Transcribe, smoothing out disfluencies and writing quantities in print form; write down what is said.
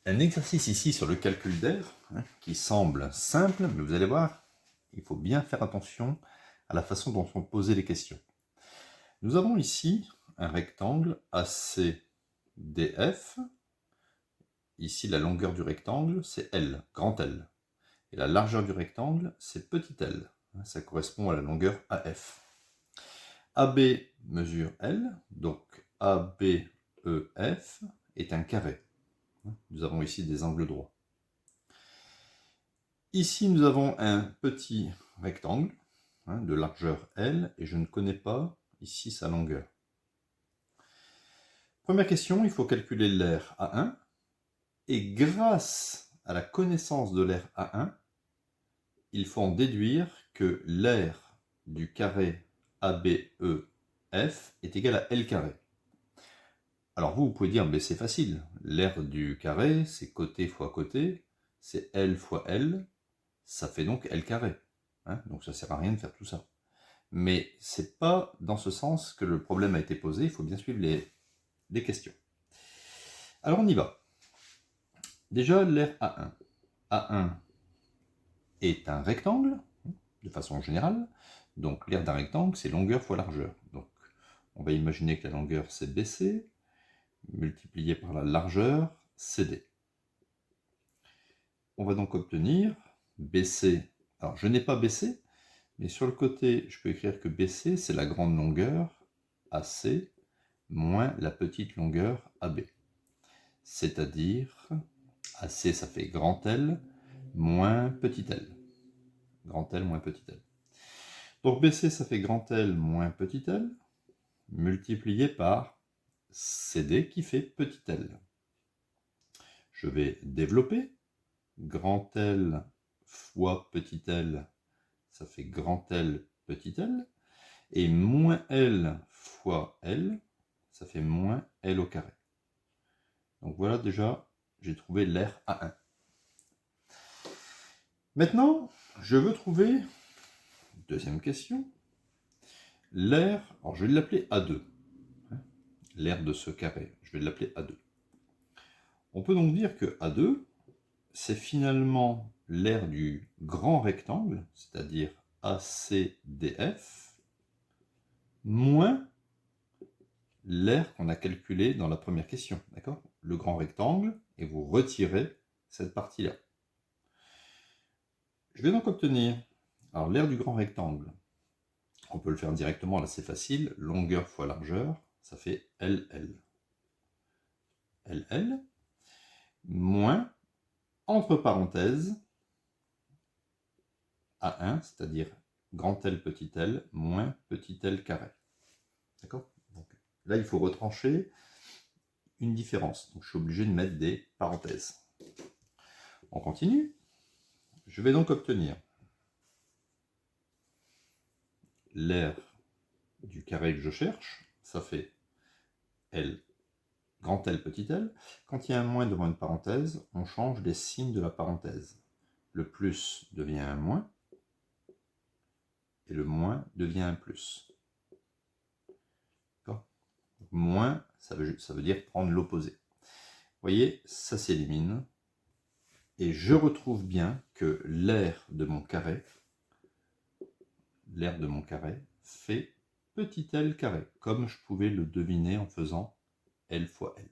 Un exercice ici sur le calcul d'air, qui semble simple, mais vous allez voir, il faut bien faire attention à la façon dont sont posées les questions. Nous avons ici un rectangle ACDF. Ici, la longueur du rectangle, c'est L, grand L. Et la largeur du rectangle, c'est petit l. Ça correspond à la longueur AF. AB mesure L, donc ABEF est un carré. Nous avons ici des angles droits. Ici, nous avons un petit rectangle de largeur L, et je ne connais pas ici sa longueur. Première question, il faut calculer l'aire A1, et grâce à la connaissance de l'aire A1, il faut en déduire que l'aire du carré ABEF est égal à L carré. Alors vous pouvez dire, mais c'est facile, l'aire du carré, c'est côté fois côté, c'est L fois L, ça fait donc L carré. Donc ça ne sert à rien de faire tout ça. Mais c'est pas dans ce sens que le problème a été posé, il faut bien suivre les questions. Alors on y va. Déjà, l'aire A1. A1 est un rectangle, de façon générale. Donc l'aire d'un rectangle, c'est longueur fois largeur. Donc on va imaginer que la longueur, c'est BC, multiplié par la largeur, CD. On va donc obtenir BC. Alors je n'ai pas BC, mais sur le côté, je peux écrire que BC, c'est la grande longueur, AC, moins la petite longueur AB. C'est-à-dire, AC, ça fait grand L, moins petit l. Grand L moins petit l. Donc BC, ça fait grand L moins petit l, multiplié par CD qui fait petit l. Je vais développer. Grand L fois petit l, ça fait grand L petit l. Et moins L fois L, ça fait moins L au carré. Donc voilà, déjà, j'ai trouvé l'aire A1. Maintenant, je veux trouver, deuxième question, l'aire, alors je vais l'appeler A2. L'aire de ce carré, je vais l'appeler A2. On peut donc dire que A2, c'est finalement l'aire du grand rectangle, c'est-à-dire ACDF, moins l'aire qu'on a calculée dans la première question, d'accord? Le grand rectangle, et vous retirez cette partie-là. Je vais donc obtenir, alors l'aire du grand rectangle, on peut le faire directement, là c'est facile, longueur fois largeur, ça fait LL. LL, moins, entre parenthèses, A1, c'est-à-dire grand L petit l, moins petit l carré. D'accord? Donc là, il faut retrancher une différence. Donc je suis obligé de mettre des parenthèses. On continue. Je vais donc obtenir l'aire du carré que je cherche. Ça fait L, grand L petit l. Quand il y a un moins devant une parenthèse, on change les signes de la parenthèse. Le plus devient un moins, et le moins devient un plus. Moins, ça veut dire prendre l'opposé. Vous voyez, ça s'élimine. Et je retrouve bien que l'aire de mon carré fait petit l carré, comme je pouvais le deviner en faisant L fois L.